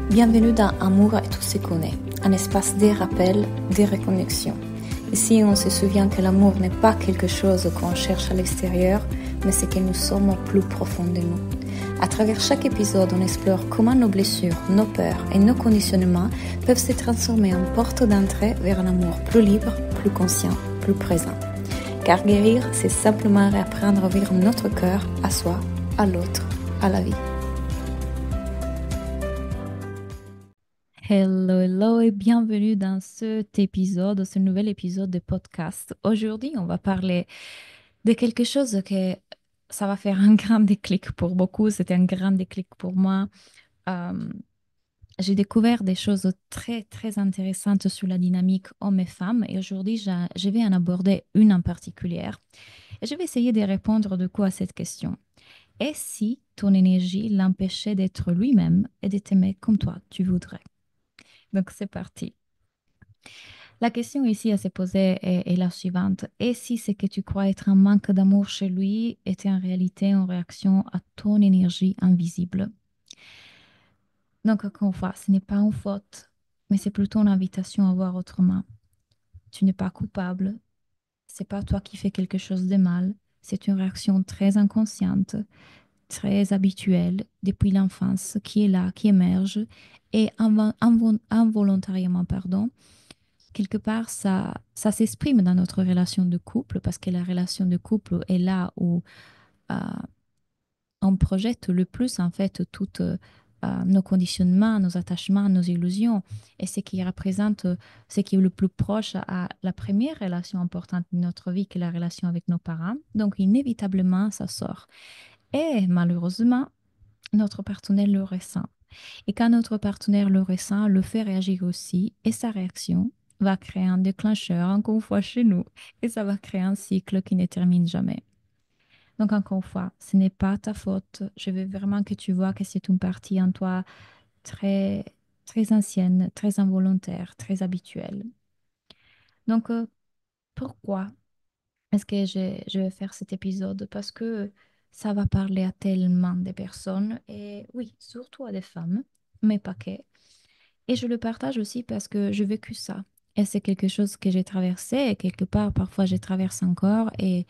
Bienvenue dans Amour et tout se connaît, un espace des rappels, des reconnexions. Ici, on se souvient que l'amour n'est pas quelque chose qu'on cherche à l'extérieur, mais c'est que nous sommes au plus profond de nous. À travers chaque épisode, on explore comment nos blessures, nos peurs et nos conditionnements peuvent se transformer en porte d'entrée vers un amour plus libre, plus conscient, plus présent. Car guérir, c'est simplement réapprendre à ouvrir notre cœur à soi, à l'autre, à la vie. Hello et bienvenue dans ce nouvel épisode de podcast. Aujourd'hui, on va parler de quelque chose que ça va faire un grand déclic pour beaucoup. C'était un grand déclic pour moi. Euh, j'ai découvert des choses très, très intéressantes sur la dynamique homme et femme et aujourd'hui, je vais en aborder une en particulier. Et je vais essayer de répondre du coup à cette question. Et si ton énergie l'empêchait d'être lui-même et de t'aimer comme toi, tu voudrais? Donc, c'est parti. La question ici à se poser est la suivante. Et si ce que tu crois être un manque d'amour chez lui était en réalité une réaction à ton énergie invisible? Donc, encore une fois, ce n'est pas une faute, mais c'est plutôt une invitation à voir autrement. Tu n'es pas coupable. C'est pas toi qui fais quelque chose de mal. C'est une réaction très inconsciente, très habituelle depuis l'enfance, qui est là, qui émerge et involontairement, pardon. Quelque part, ça s'exprime dans notre relation de couple parce que la relation de couple est là où euh, on projette le plus, en fait, toutes nos conditionnements, nos attachements, nos illusions et ce qui représente, ce qui est le plus proche à la première relation importante de notre vie, qui est la relation avec nos parents. Donc, inévitablement, ça sort. Et malheureusement, notre partenaire le ressent. Et quand notre partenaire le ressent, le fait réagir aussi, et sa réaction va créer un déclencheur, encore une fois chez nous, et ça va créer un cycle qui ne termine jamais. Donc, encore une fois, ce n'est pas ta faute. Je veux vraiment que tu vois que c'est une partie en toi très, très ancienne, très involontaire, très habituelle. Donc, pourquoi est-ce que je vais faire cet épisode? Parce que ça va parler à tellement de personnes, et oui, surtout à des femmes, mais pas que. Et je le partage aussi parce que j'ai vécu ça. Et c'est quelque chose que j'ai traversé et quelque part, parfois, je traverse encore et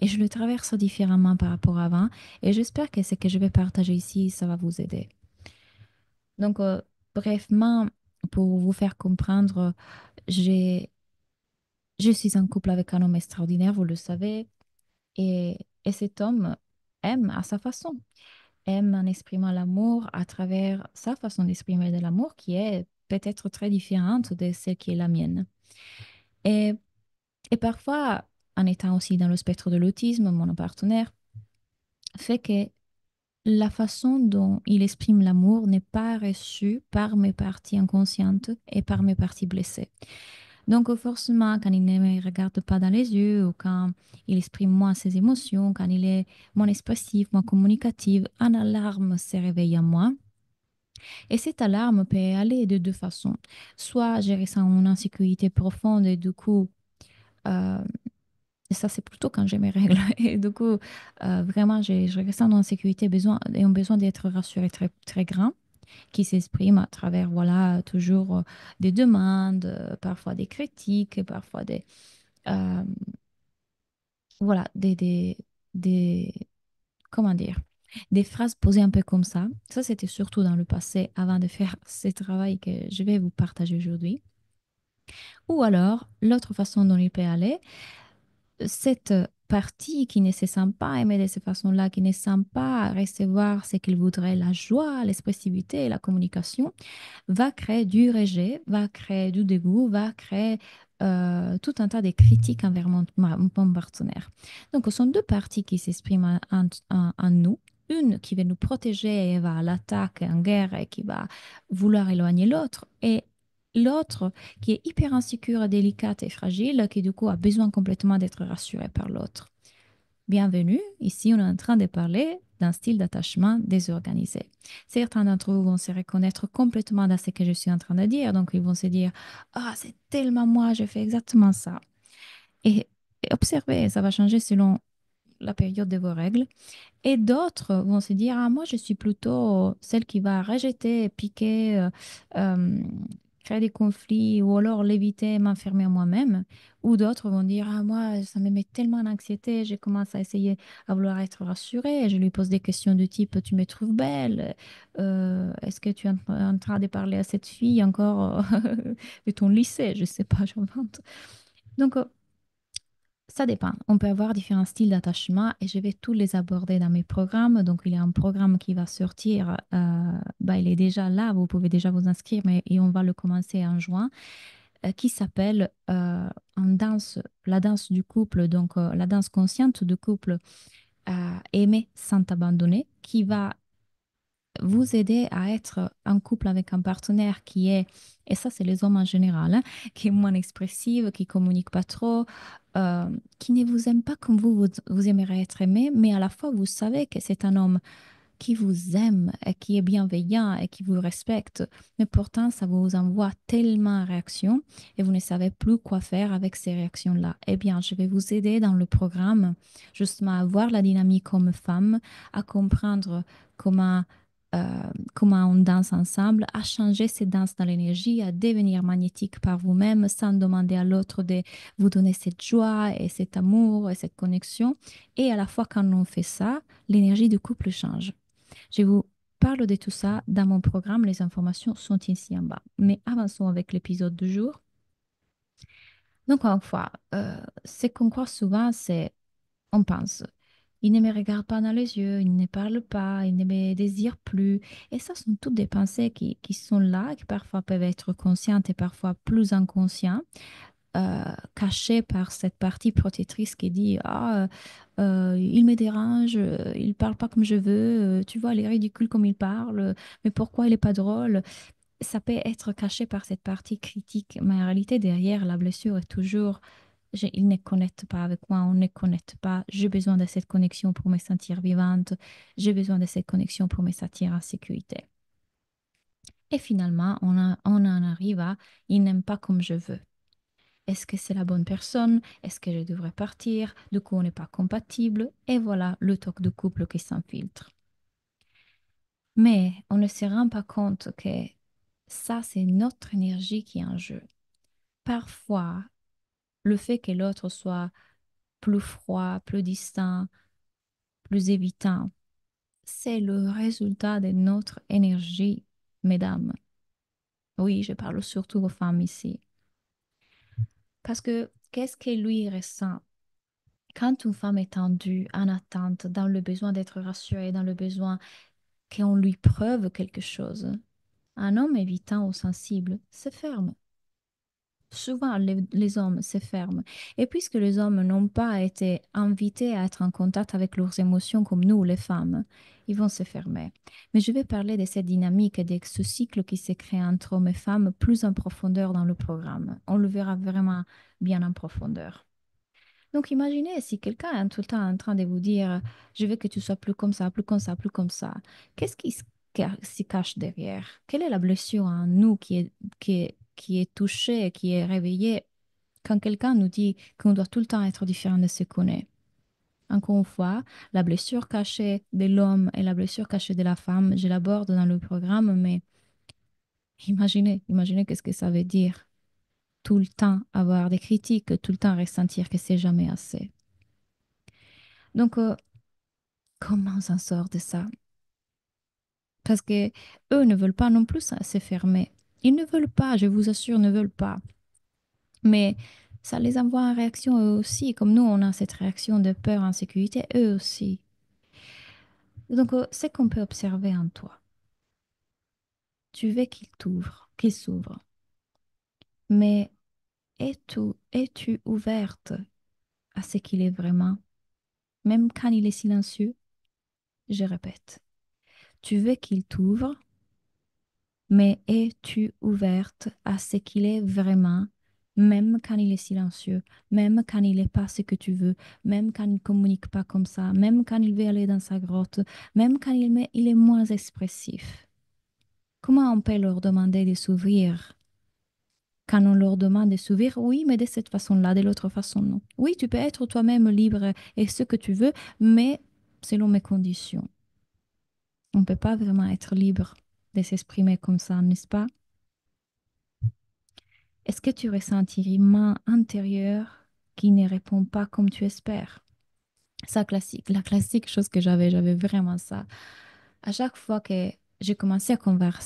je le traverse différemment par rapport à avant. Et j'espère que ce que je vais partager ici, ça va vous aider. Donc, brièvement, pour vous faire comprendre, j'ai, je suis en couple avec un homme extraordinaire, vous le savez, et cet homme aime à sa façon, aime en exprimant l'amour à travers sa façon d'exprimer de l'amour qui est peut-être très différente de celle qui est la mienne. Et, et parfois, en étant aussi dans le spectre de l'autisme, mon partenaire fait que la façon dont il exprime l'amour n'est pas reçue par mes parties inconscientes et par mes parties blessées. Donc, forcément, quand il ne me regarde pas dans les yeux ou quand il exprime moins ses émotions, quand il est moins expressif, moins communicatif, une alarme se réveille en moi. Et cette alarme peut aller de deux façons. Soit je ressens une insécurité profonde et du coup, euh, et ça c'est plutôt quand j'ai mes règles. Et du coup, vraiment, je ressens une insécurité et un besoin d'être rassurée très, très grand qui s'exprime à travers, voilà, toujours des demandes, parfois des critiques, parfois euh, voilà, des, comment dire, des phrases posées un peu comme ça. Ça, c'était surtout dans le passé, avant de faire ce travail que je vais vous partager aujourd'hui. Ou alors, l'autre façon dont il peut aller, cette partie qui ne se sent pas aimée de cette façon-là, qui ne sent pas recevoir ce qu'il voudrait, la joie, l'expressivité, la communication, va créer du rejet, va créer du dégoût, va créer tout un tas de critiques envers mon partenaire. Donc, ce sont deux parties qui s'expriment en nous. Une qui va nous protéger et va à l'attaque, en guerre et qui va vouloir éloigner l'autre. Et l'autre qui est hyper insécure, délicate et fragile, qui du coup a besoin complètement d'être rassurée par l'autre. Bienvenue, ici on est en train de parler d'un style d'attachement désorganisé. Certains d'entre vous vont se reconnaître complètement dans ce que je suis en train de dire, donc ils vont se dire, ah, c'est tellement moi, je fais exactement ça. Et observez, ça va changer selon la période de vos règles. Et d'autres vont se dire, ah, moi, je suis plutôt celle qui va rejeter, piquer, euh, créer des conflits ou alors l'éviter, m'enfermer en moi-même. Ou d'autres vont dire, ah, moi, ça me met tellement d'anxiété, je commence à essayer à vouloir être rassurée. Je lui pose des questions du type, tu me trouves belle? Est-ce que tu es en train de parler à cette fille encore de ton lycée? Je sais pas, j'invente. Donc, ça dépend. On peut avoir différents styles d'attachement et je vais tous les aborder dans mes programmes. Donc, il y a un programme qui va sortir. Bah, il est déjà là, vous pouvez déjà vous inscrire, mais et on va le commencer en juin, qui s'appelle en danse, la danse du couple, donc la danse consciente du couple, aimer sans abandonner, qui va vous aider à être en couple avec un partenaire qui est, et ça c'est les hommes en général, hein, qui est moins expressif, qui communique pas trop, qui ne vous aime pas comme vous aimeriez être aimé, mais à la fois vous savez que c'est un homme qui vous aime et qui est bienveillant et qui vous respecte, mais pourtant ça vous envoie tellement en réaction et vous ne savez plus quoi faire avec ces réactions-là. Eh bien, je vais vous aider dans le programme justement à voir la dynamique comme femme, à comprendre comment comment on danse ensemble, à changer ces danses dans l'énergie, à devenir magnétique par vous-même sans demander à l'autre de vous donner cette joie et cet amour et cette connexion. Et à la fois, quand on fait ça, l'énergie du couple change. Je vous parle de tout ça dans mon programme. Les informations sont ici en bas. Mais avançons avec l'épisode du jour. Donc, encore une fois, ce qu'on croit souvent, c'est on pense. Il ne me regarde pas dans les yeux, il ne parle pas, il ne me désire plus. Et ça sont toutes des pensées qui sont là, qui parfois peuvent être conscientes et parfois plus inconscientes, cachées par cette partie protectrice qui dit, ah, il me dérange, il parle pas comme je veux, tu vois, il est ridicule comme il parle, mais pourquoi il est pas drôle? Ça peut être caché par cette partie critique, mais en réalité, derrière, la blessure est toujours ils ne connectent pas avec moi, on ne connecte pas. J'ai besoin de cette connexion pour me sentir vivante. J'ai besoin de cette connexion pour me sentir en sécurité. Et finalement, on en arrive à il n'aime pas comme je veux. Est-ce que c'est la bonne personne? Est-ce que je devrais partir? Du coup, on n'est pas compatible. Et voilà le talk de couple qui s'infiltre. Mais on ne se rend pas compte que ça, c'est notre énergie qui est en jeu. Parfois, le fait que l'autre soit plus froid, plus distant, plus évitant, c'est le résultat de notre énergie, mesdames. Oui, je parle surtout aux femmes ici. Parce que qu'est-ce que lui ressent? Quand une femme est tendue, en attente, dans le besoin d'être rassurée, dans le besoin qu'on lui preuve quelque chose, un homme évitant ou sensible se ferme. Souvent, les hommes se ferment. Et puisque les hommes n'ont pas été invités à être en contact avec leurs émotions comme nous, les femmes, ils vont se fermer. Mais je vais parler de cette dynamique et de ce cycle qui se crée entre hommes et femmes plus en profondeur dans le programme. On le verra vraiment bien en profondeur. Donc imaginez si quelqu'un est tout le temps en train de vous dire, je veux que tu sois plus comme ça, plus comme ça, plus comme ça. Qu'est-ce qui s'y cache derrière? Quelle est la blessure en nous qui est touchée, qui est réveillée quand quelqu'un nous dit qu'on doit tout le temps être différent de ce qu'on est? Encore une fois, la blessure cachée de l'homme et la blessure cachée de la femme, je l'aborde dans le programme, mais imaginez qu'est-ce que ça veut dire. Tout le temps avoir des critiques, tout le temps ressentir que c'est jamais assez. Donc, comment on s'en sort de ça? Parce que eux ne veulent pas non plus se fermer. Ils ne veulent pas, je vous assure, ne veulent pas. Mais ça les envoie en réaction eux aussi, comme nous, on a cette réaction de peur, insécurité, eux aussi. Donc, c'est qu'on peut observer en toi. Tu veux qu'il t'ouvre, qu'il s'ouvre. Mais es-tu ouverte à ce qu'il est vraiment, même quand il est silencieux? Je répète, tu veux qu'il t'ouvre, mais es-tu ouverte à ce qu'il est vraiment, même quand il est silencieux, même quand il n'est pas ce que tu veux, même quand il ne communique pas comme ça, même quand il veut aller dans sa grotte, même quand il est moins expressif? Comment on peut leur demander de s'ouvrir Quand on leur demande de s'ouvrir, oui, mais de cette façon-là, de l'autre façon, non. Oui, tu peux être toi-même libre et ce que tu veux, mais selon mes conditions. On ne peut pas vraiment être libre de s'exprimer comme ça, n'est-ce pas? Est-ce que tu ressens une main intérieure qui ne répond pas comme tu espères? Ça, classique. La classique chose que j'avais vraiment ça. À chaque fois que j'ai commencé à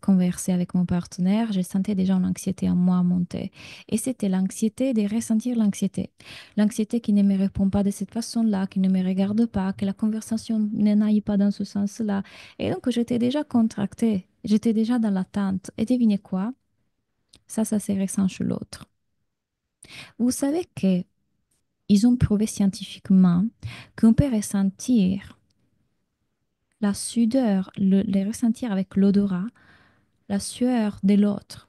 converser avec mon partenaire, je sentais déjà une anxiété en moi monter. Et c'était l'anxiété de ressentir l'anxiété. L'anxiété qui ne me répond pas de cette façon-là, qui ne me regarde pas, que la conversation n'aille pas dans ce sens-là. Et donc, j'étais déjà contractée. J'étais déjà dans l'attente. Et devinez quoi? Ça se ressent chez l'autre. Vous savez que ils ont prouvé scientifiquement qu'on peut ressentir la sudeur, les ressentir avec l'odorat, la sueur de l'autre.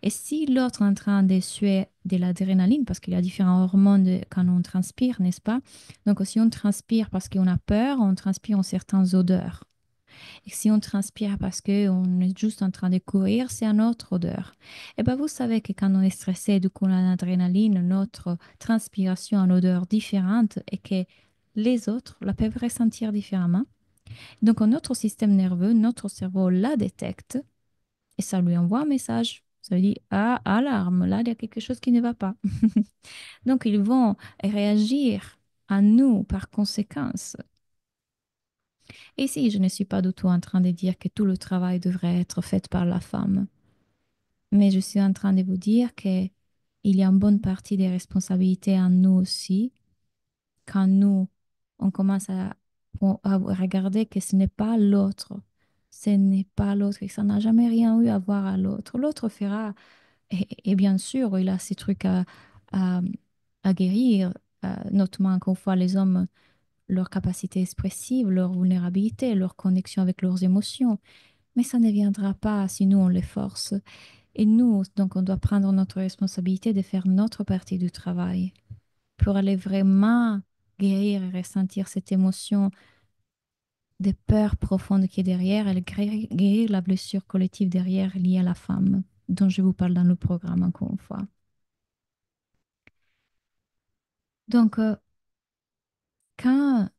Et si l'autre est en train de suer de l'adrénaline, parce qu'il y a différents hormones quand on transpire, n'est-ce pas? Donc si on transpire parce qu'on a peur, on transpire en certaines odeurs. Et si on transpire parce qu'on est juste en train de courir, c'est une autre odeur. Et bien vous savez que quand on est stressé, du coup on a l'adrénaline, notre transpiration a une odeur différente et que les autres la peuvent ressentir différemment. Donc notre système nerveux, notre cerveau la détecte et ça lui envoie un message. Ça lui dit, ah, alarme, là, il y a quelque chose qui ne va pas. Donc, ils vont réagir à nous par conséquence. Et ici, je ne suis pas du tout en train de dire que tout le travail devrait être fait par la femme, mais je suis en train de vous dire qu'il y a une bonne partie des responsabilités en nous aussi, quand nous, on commence à regarder que ce n'est pas l'autre, ce n'est pas l'autre, et que ça n'a jamais rien eu à voir à l'autre. L'autre fera. Et bien sûr, il a ces trucs à, à guérir, notamment encore une fois les hommes, leur capacité expressive, leur vulnérabilité, leur connexion avec leurs émotions. Mais ça ne viendra pas si nous, on les force. Et nous, donc, on doit prendre notre responsabilité de faire notre partie du travail pour aller vraiment guérir et ressentir cette émotion de peur profonde qui est derrière et guérir la blessure collective derrière liée à la femme, dont je vous parle dans le programme encore une fois. Donc, quand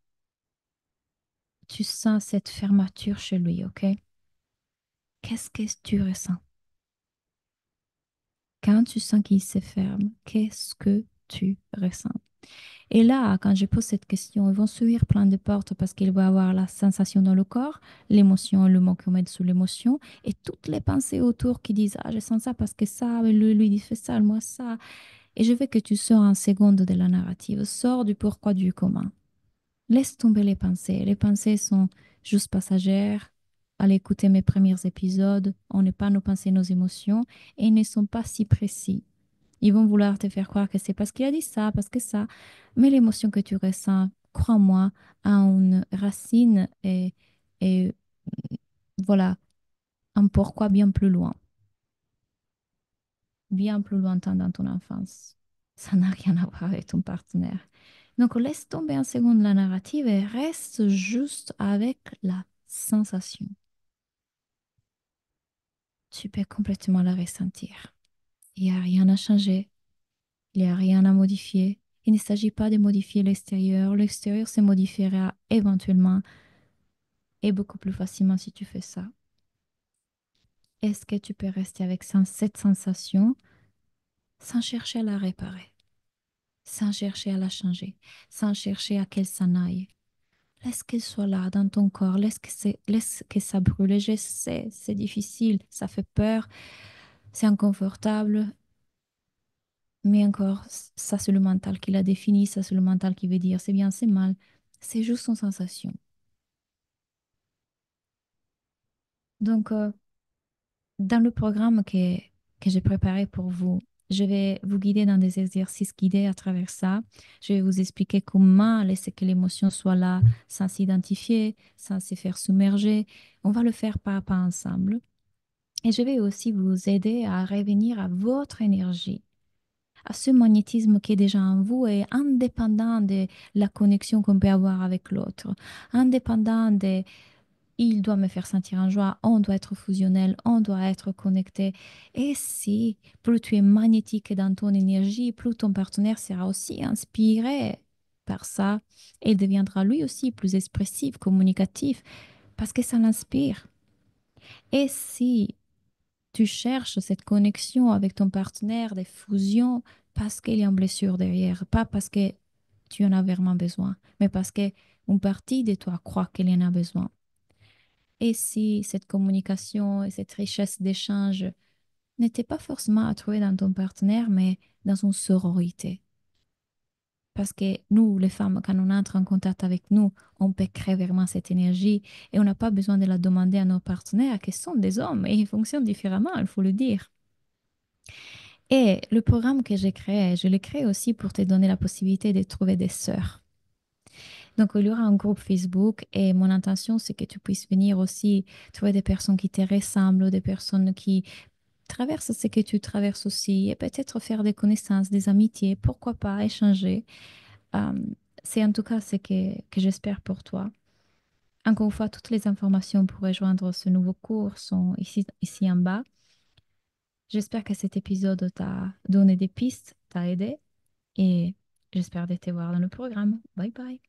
tu sens cette fermeture chez lui, ok? Qu'est-ce que tu ressens? Quand tu sens qu'il se ferme, qu'est-ce que tu ressens? Et là, quand je pose cette question, ils vont s'ouvrir plein de portes parce qu'il va avoir la sensation dans le corps, l'émotion, le mot qu'on met sous l'émotion, et toutes les pensées autour qui disent, ah, je sens ça parce que ça, lui, il fait ça, moi ça. Et je veux que tu sors en seconde de la narrative, sors du pourquoi, du comment. Laisse tomber les pensées. Les pensées sont juste passagères. Allez écouter mes premiers épisodes. On n'est pas nos pensées, nos émotions. Et ils ne sont pas si précis. Ils vont vouloir te faire croire que c'est parce qu'il a dit ça, parce que ça. Mais l'émotion que tu ressens, crois-moi, a une racine et voilà, un pourquoi bien plus lointain dans ton enfance. Ça n'a rien à voir avec ton partenaire. Donc, laisse tomber un seconde la narrative et reste juste avec la sensation. Tu peux complètement la ressentir. Il n'y a rien à changer. Il n'y a rien à modifier. Il ne s'agit pas de modifier l'extérieur. L'extérieur se modifiera éventuellement et beaucoup plus facilement si tu fais ça. Est-ce que tu peux rester avec cette sensation sans chercher à la réparer, sans chercher à la changer, sans chercher à qu'elle s'en aille? Laisse qu'elle soit là dans ton corps, laisse que ça brûle. Je sais, c'est difficile, ça fait peur, c'est inconfortable, mais encore, ça c'est le mental qui l'a défini, ça c'est le mental qui veut dire c'est bien, c'est mal. C'est juste une sensation. Donc, dans le programme que j'ai préparé pour vous, je vais vous guider dans des exercices guidés à travers ça. Je vais vous expliquer comment laisser que l'émotion soit là sans s'identifier, sans se faire submerger. On va le faire pas à pas ensemble. Et je vais aussi vous aider à revenir à votre énergie, à ce magnétisme qui est déjà en vous et indépendant de la connexion qu'on peut avoir avec l'autre, indépendant de il doit me faire sentir en joie, on doit être fusionnel, on doit être connecté. Et si plus tu es magnétique dans ton énergie, plus ton partenaire sera aussi inspiré par ça. Et il deviendra lui aussi plus expressif, communicatif, parce que ça l'inspire. Et si tu cherches cette connexion avec ton partenaire, des fusions, parce qu'il y a une blessure derrière, pas parce que tu en as vraiment besoin, mais parce que une partie de toi croit qu'il y en a besoin. Et si cette communication et cette richesse d'échange n'était pas forcément à trouver dans ton partenaire, mais dans une sororité. Parce que nous, les femmes, quand on entre en contact avec nous, on peut créer vraiment cette énergie et on n'a pas besoin de la demander à nos partenaires qui sont des hommes et ils fonctionnent différemment, il faut le dire. Et le programme que j'ai créé, je l'ai créé aussi pour te donner la possibilité de trouver des sœurs. Donc, il y aura un groupe Facebook et mon intention, c'est que tu puisses venir aussi trouver des personnes qui te ressemblent, des personnes qui traversent ce que tu traverses aussi et peut-être faire des connaissances, des amitiés, pourquoi pas échanger. Euh, c'est en tout cas ce que j'espère pour toi. Encore une fois, toutes les informations pour rejoindre ce nouveau cours sont ici en bas. J'espère que cet épisode t'a donné des pistes, t'a aidé et j'espère de te voir dans le programme. Bye bye.